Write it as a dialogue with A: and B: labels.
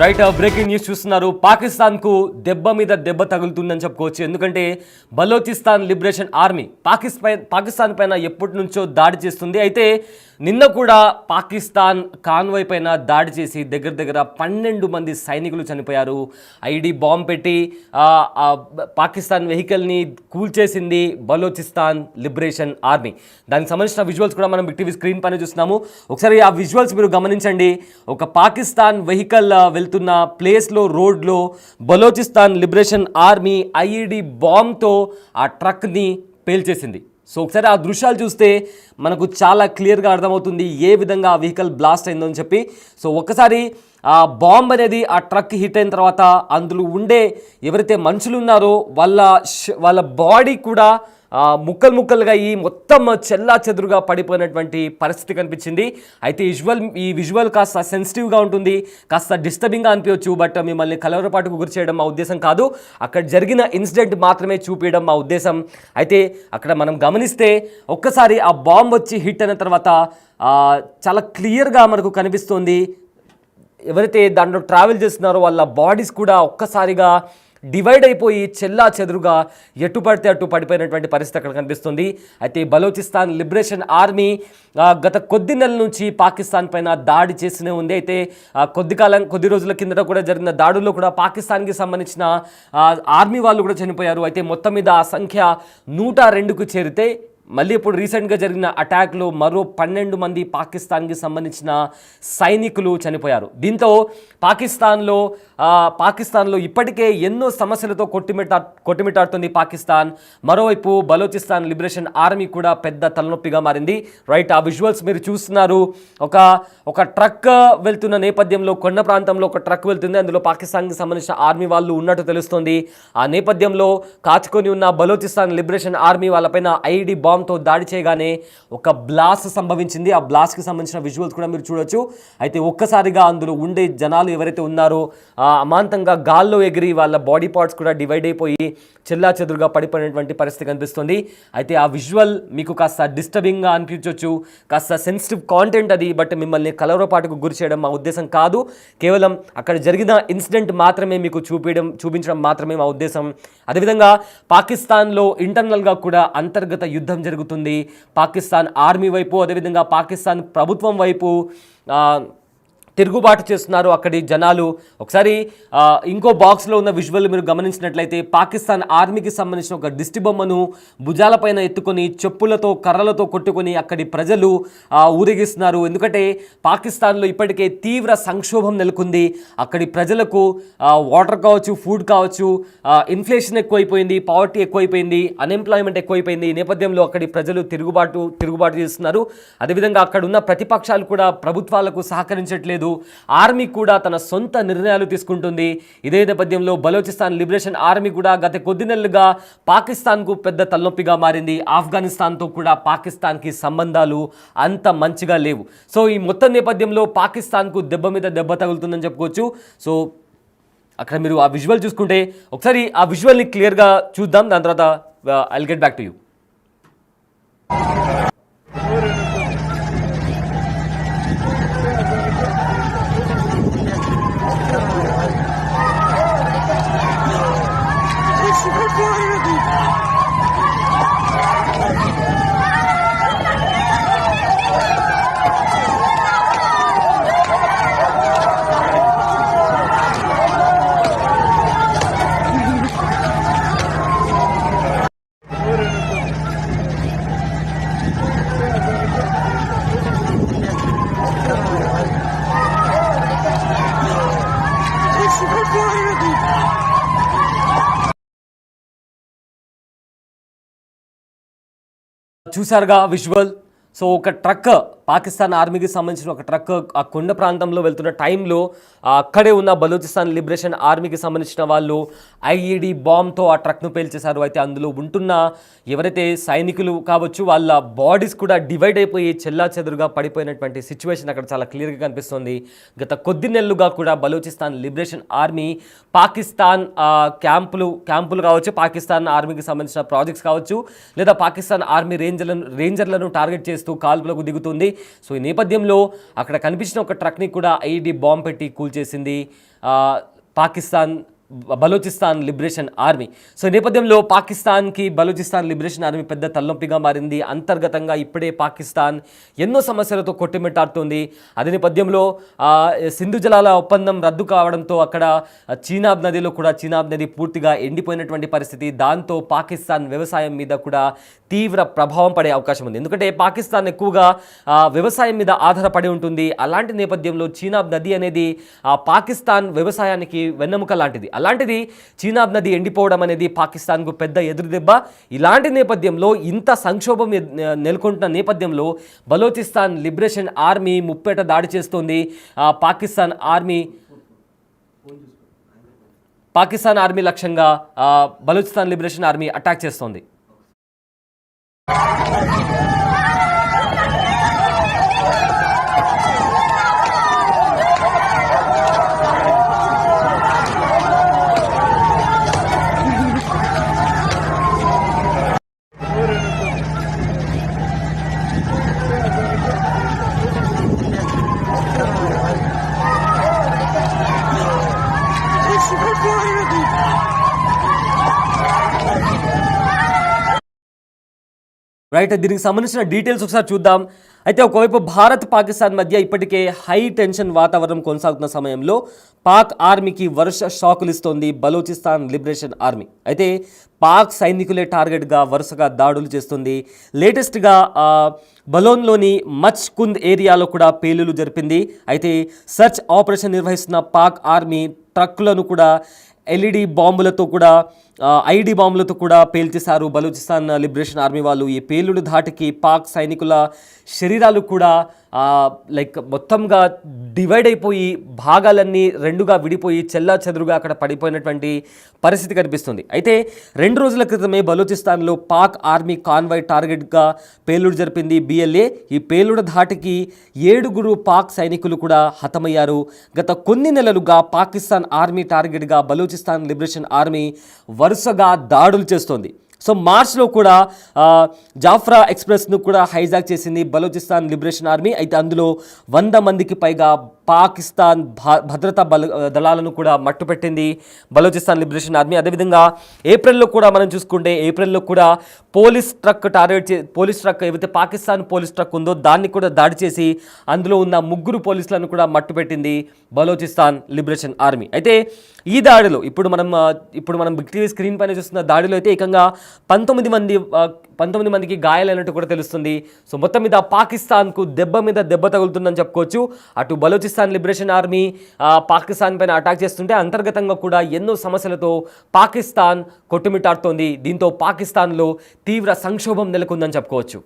A: Right breaking news చూస్తున్నారు. పాకిస్తాన్కు దెబ్బ మీద దెబ్బ తగులుతుందని చెప్పుకోవచ్చు. ఎందుకంటే బలోచిస్తాన్ లిబరేషన్ ఆర్మీ పాకిస్తాన్ పైన ఎప్పటి నుంచో దాడి చేస్తుంది. అయితే నిన్న కూడా పాకిస్తాన్ కాన్వాయ్ పైన దాడి చేసి దగ్గర 12 మంది సైనికులు చనిపోయారు. ఐడి బాంబ్ పెట్టి పాకిస్తాన్ వెహికల్ని కూల్చేసింది బలోచిస్తాన్ లిబరేషన్ ఆర్మీ. దానికి సంబంధించిన విజువల్స్ కూడా మనం బిగ్ టీవీ స్క్రీన్ పైన చూస్తున్నాము. ఒకసారి ఆ విజువల్స్ మీరు గమనించండి. ఒక పాకిస్తాన్ వెహికల్ వెళ్తున్న ప్లేస్లో రోడ్లో బలోచిస్తాన్ లిబరేషన్ ఆర్మీ ఐఈడి బాంబ్తో ఆ ట్రక్ని పేల్చేసింది. సో ఒకసారి ఆ దృశ్యాలు చూస్తే మనకు చాలా క్లియర్గా అర్థమవుతుంది ఏ విధంగా ఆ వెహికల్ బ్లాస్ట్ అయిందో అని చెప్పి. సో ఒక్కసారి ఆ బాంబ్ అనేది ఆ ట్రక్ హిట్ అయిన తర్వాత అందులో ఉండే ఎవరైతే మనుషులు ఉన్నారో వాళ్ళ బాడీ కూడా ముక్కలుగా ఈ మొత్తం చెల్లా చెదురుగా పడిపోయినటువంటి పరిస్థితి కనిపించింది. అయితే ఈ విజువల్ కాస్త సెన్సిటివ్గా ఉంటుంది, కాస్త డిస్టర్బింగ్గా అనిపించవచ్చు. బట్ మిమ్మల్ని కలవరపాటుకు గురి చేయడం మా ఉద్దేశం కాదు, అక్కడ జరిగిన ఇన్సిడెంట్ మాత్రమే చూపించడం మా ఉద్దేశం. అయితే అక్కడ మనం గమనిస్తే ఒక్కసారి ఆ బాంబ్ వచ్చి హిట్ అయిన తర్వాత చాలా క్లియర్గా మనకు కనిపిస్తుంది ఎవరైతే దాంట్లో ట్రావెల్ చేస్తున్నారో వాళ్ళ బాడీస్ కూడా ఒక్కసారిగా డివైడ్ అయిపోయి చెల్లా చెదురుగా ఎటు పడితే అటు పడిపోయినటువంటి పరిస్థితి అక్కడ కనిపిస్తుంది. అయితే బలోచిస్తాన్ లిబరేషన్ ఆర్మీ గత కొద్ది నెలల నుంచి పాకిస్తాన్ పైన దాడి చేస్తూనే ఉంది. అయితే కొద్ది రోజుల కిందట కూడా జరిగిన దాడుల్లో కూడా పాకిస్తాన్కి సంబంధించిన ఆర్మీ వాళ్ళు కూడా చనిపోయారు. అయితే మొత్తం మీద ఆ సంఖ్య 102కు చేరితే మళ్ళీ ఇప్పుడు రీసెంట్గా జరిగిన అటాక్లో మరో 12 మంది పాకిస్తాన్కి సంబంధించిన సైనికులు చనిపోయారు. దీంతో పాకిస్తాన్లో ఇప్పటికే ఎన్నో సమస్యలతో కొట్టుమిట్టాడుతుంది పాకిస్తాన్. మరోవైపు బలోచిస్తాన్ లిబరేషన్ ఆర్మీ కూడా పెద్ద తలనొప్పిగా మారింది. రైట్, ఆ విజువల్స్ మీరు చూస్తున్నారు. ఒక ట్రక్ వెళ్తున్న నేపథ్యంలో కొండ ప్రాంతంలో ఒక ట్రక్ వెళ్తుంది, అందులో పాకిస్తాన్కి సంబంధించిన ఆర్మీ వాళ్ళు ఉన్నట్టు తెలుస్తుంది. ఆ నేపథ్యంలో కాచుకొని ఉన్న బలోచిస్తాన్ లిబరేషన్ ఆర్మీ వాళ్ళపైన ఐఈడి బాంబ్తో దాడి చేయగానే ఒక బ్లాస్ట్ సంభవించింది. ఆ బ్లాస్ట్కి సంబంధించిన విజువల్స్ కూడా మీరు చూడొచ్చు. అయితే ఒక్కసారిగా అందులో ఉండే జనాలు ఎవరైతే ఉన్నారో అమాంతంగా గాల్లో ఎగిరి వాళ్ళ బాడీ పార్ట్స్ కూడా డివైడ్ అయిపోయి చెల్లా చెదురుగా పడిపోయినటువంటి పరిస్థితి కనిపిస్తుంది. అయితే ఆ విజువల్ మీకు కాస్త డిస్టర్బింగ్గా అనిపించవచ్చు, కాస్త సెన్సిటివ్ కాంటెంట్ అది. బట్ మిమ్మల్ని కలవరపాటుకు గురి చేయడం మా ఉద్దేశం కాదు, కేవలం అక్కడ జరిగిన ఇన్సిడెంట్ మాత్రమే మీకు చూపించడం మాత్రమే మా ఉద్దేశం. అదేవిధంగా పాకిస్తాన్లో ఇంటర్నల్గా కూడా అంతర్గత యుద్ధం జరుగుతుంది. పాకిస్తాన్ ఆర్మీ వైపు అదేవిధంగా పాకిస్తాన్ ప్రభుత్వం వైపు తిరుగుబాటు చేస్తున్నారు అక్కడి జనాలు. ఒకసారి ఇంకో బాక్స్లో ఉన్న విజువల్ మీరు గమనించినట్లయితే పాకిస్తాన్ ఆర్మీకి సంబంధించిన ఒక దిష్టి బొమ్మను భుజాలపైన ఎత్తుకొని చెప్పులతో కర్రలతో కొట్టుకొని అక్కడి ప్రజలు ఊరేగిస్తున్నారు. ఎందుకంటే పాకిస్తాన్లో ఇప్పటికే తీవ్ర సంక్షోభం నెలకొంది. అక్కడి ప్రజలకు వాటర్ కావచ్చు, ఫుడ్ కావచ్చు, ఇన్ఫ్లేషన్ ఎక్కువైపోయింది, పావర్టీ ఎక్కువైపోయింది, అన్ఎంప్లాయ్మెంట్ ఎక్కువైపోయింది. ఈ నేపథ్యంలో అక్కడి ప్రజలు తిరుగుబాటు చేస్తున్నారు. అదేవిధంగా అక్కడ ఉన్న ప్రతిపక్షాలు కూడా ప్రభుత్వాలకు సహకరించట్లేదు. ఆర్మీ కూడా తన సొంత నిర్ణయాలు తీసుకుంటుంది. ఇదే నేపథ్యంలో బలోచిస్తాన్ లిబరేషన్ ఆర్మీ కూడా గత కొద్ది నెలలుగా పాకిస్తాన్కు పెద్ద తలనొప్పిగా మారింది. ఆఫ్ఘనిస్తాన్తో కూడా పాకిస్తాన్కి సంబంధాలు అంత మంచిగా లేవు. సో ఈ మొత్తం నేపథ్యంలో పాకిస్తాన్కు దెబ్బ మీద దెబ్బ తగులుతుందని చెప్పుకోవచ్చు. సో అక్కడ మీరు ఆ విజువల్ చూసుకుంటే ఒకసారి ఆ విజువల్ని క్లియర్గా చూద్దాం, దాని తర్వాత I will get back to you. చూసారుగా విజువల్. సో ఒక ట్రక్, పాకిస్తాన్ ఆర్మీకి సంబంధించిన ఒక ట్రక్ ఆ కొండ ప్రాంతంలో వెళ్తున్న టైంలో అక్కడే ఉన్న బలూచిస్తాన్ లిబరేషన్ ఆర్మీకి సంబంధించిన వాళ్ళు ఐఈడి బాంబ్తో ఆ ట్రక్ను పేల్చేశారు. అయితే అందులో ఉంటున్న ఎవరైతే సైనికులు కావచ్చు వాళ్ళ బాడీస్ కూడా డివైడ్ అయిపోయి చెల్లా చెదురుగా పడిపోయినటువంటి సిచ్యువేషన్ అక్కడ చాలా క్లియర్గా కనిపిస్తుంది. గత కొద్ది నెలలుగా కూడా బలూచిస్తాన్ లిబరేషన్ ఆర్మీ పాకిస్తాన్ క్యాంపులు కావచ్చు, పాకిస్తాన్ ఆర్మీకి సంబంధించిన ప్రాజెక్ట్స్ కావచ్చు, లేదా పాకిస్తాన్ ఆర్మీ రేంజర్లను టార్గెట్ చేస్తూ కాల్పులకు దిగుతుంది. సో ఈ నేపథ్యంలో అక్కడ కనిపించిన ఒక ట్రక్ని కూడా ఐఈడీ బాంబ్ పెట్టి కూల్చేసింది బలూచిస్తాన్ లిబరేషన్ ఆర్మీ. సో ఈ నేపథ్యంలో పాకిస్తాన్కి బలూచిస్తాన్ లిబరేషన్ ఆర్మీ పెద్ద తలనొప్పిగా మారింది. అంతర్గతంగా ఇప్పుడే పాకిస్తాన్ ఎన్నో సమస్యలతో కొట్టుమిట్టాడుతోంది. అదే నేపథ్యంలో సింధు జలాల ఒప్పందం రద్దు కావడంతో అక్కడ చీనాబ్ నది పూర్తిగా ఎండిపోయినటువంటి పరిస్థితి. దాంతో పాకిస్తాన్ వ్యవసాయం మీద కూడా తీవ్ర ప్రభావం పడే అవకాశం ఉంది. ఎందుకంటే పాకిస్తాన్ ఎక్కువగా వ్యవసాయం మీద ఆధారపడి ఉంటుంది. అలాంటి నేపథ్యంలో చీనాబ్ నది అనేది పాకిస్తాన్ వ్యవసాయానికి వెన్నెముక లాంటిది. అలాంటిది చీనాబ్ నది ఎండిపోవడం అనేది పాకిస్తాన్కు పెద్ద ఎదురుదెబ్బ. ఇలాంటి నేపథ్యంలో ఇంత సంక్షోభం నెలకొంటున్న నేపథ్యంలో బలోచిస్తాన్ లిబరేషన్ ఆర్మీ ముప్పేట దాడి చేస్తోంది. పాకిస్తాన్ ఆర్మీ లక్ష్యంగా బలూచిస్తాన్ లిబరేషన్ ఆర్మీ అటాక్ చేస్తోంది. రైట్, దీనికి సంబంధించిన డీటెయిల్స్ ఒకసారి చూద్దాం. అయితే ఒకవైపు భారత్ పాకిస్తాన్ మధ్య ఇప్పటికే హై టెన్షన్ వాతావరణం కొనసాగుతున్న సమయంలో పాక్ ఆర్మీకి వరుస షాకులు ఇస్తోంది బలూచిస్తాన్ లిబరేషన్ ఆర్మీ. అయితే పాక్ సైనికులే టార్గెట్గా వరుసగా దాడులు చేస్తుంది. లేటెస్ట్గా బలోన్లోని మచ్ కుంద్ ఏరియాలో కూడా పేలులు జరిపింది. అయితే సర్చ్ ఆపరేషన్ నిర్వహిస్తున్న పాక్ ఆర్మీ ట్రక్కులను కూడా ఐఈడీ బాంబులతో కూడా పేల్చేశారు బలూచిస్తాన్ లిబరేషన్ ఆర్మీ వాళ్ళు. ఈ పేలుడు ధాటికి పాక్ సైనికుల శరీరాలు కూడా మొత్తంగా డివైడ్ అయిపోయి భాగాలన్నీ రెండుగా విడిపోయి చెల్లాచెదురుగా అక్కడ పడిపోయినటువంటి పరిస్థితి కనిపిస్తుంది. అయితే 2 రోజుల క్రితమే బలూచిస్తాన్లో పాక్ ఆర్మీ కాన్వాయ్ టార్గెట్గా పేలుడు జరిపింది BLA. ఈ పేలుడు ధాటికి 7 పాక్ సైనికులు కూడా హతమయ్యారు. గత కొన్ని నెలలుగా పాకిస్తాన్ ఆర్మీ టార్గెట్గా బలూచిస్తాన్ లిబరేషన్ ఆర్మీ వరుసగా దాడులు చేస్తోంది. సో మార్చ్లో కూడా జాఫ్రా ఎక్స్ప్రెస్ను కూడా హైజాక్ చేసింది బలూచిస్తాన్ లిబరేషన్ ఆర్మీ. అయితే అందులో 100 మందికి పైగా పాకిస్తాన్ భద్రతా దళాలను కూడా మట్టుపెట్టింది బలూచిస్తాన్ లిబరేషన్ ఆర్మీ. అదేవిధంగా ఏప్రిల్లో కూడా మనం చూసుకుంటే ఏప్రిల్లో కూడా పోలీస్ ట్రక్ ఏవైతే పాకిస్తాన్ పోలీస్ ట్రక్ ఉందో దాన్ని కూడా దాడి చేసి అందులో ఉన్న 3 పోలీసులను కూడా మట్టుపెట్టింది బలూచిస్తాన్ లిబరేషన్ ఆర్మీ. అయితే ఈ దాడిలో ఇప్పుడు మనం బిగ్ టీవీ స్క్రీన్ పైన చూస్తున్న దాడిలో అయితే ఏకంగా 19 మందికి గాయాలైనట్టు కూడా తెలుస్తుంది. సో మొత్తం మీద పాకిస్తాన్కు దెబ్బ మీద దెబ్బ తగులుతుందని చెప్పుకోవచ్చు. అటు బలూచిస్తాన్ లిబరేషన్ ఆర్మీ పాకిస్తాన్ పైన అటాక్ చేస్తుంటే అంతర్గతంగా కూడా ఎన్నో సమస్యలతో పాకిస్తాన్ కొట్టుమిట్టాడుతోంది. దీంతో పాకిస్తాన్లో తీవ్ర సంక్షోభం నెలకొందని చెప్పుకోవచ్చు.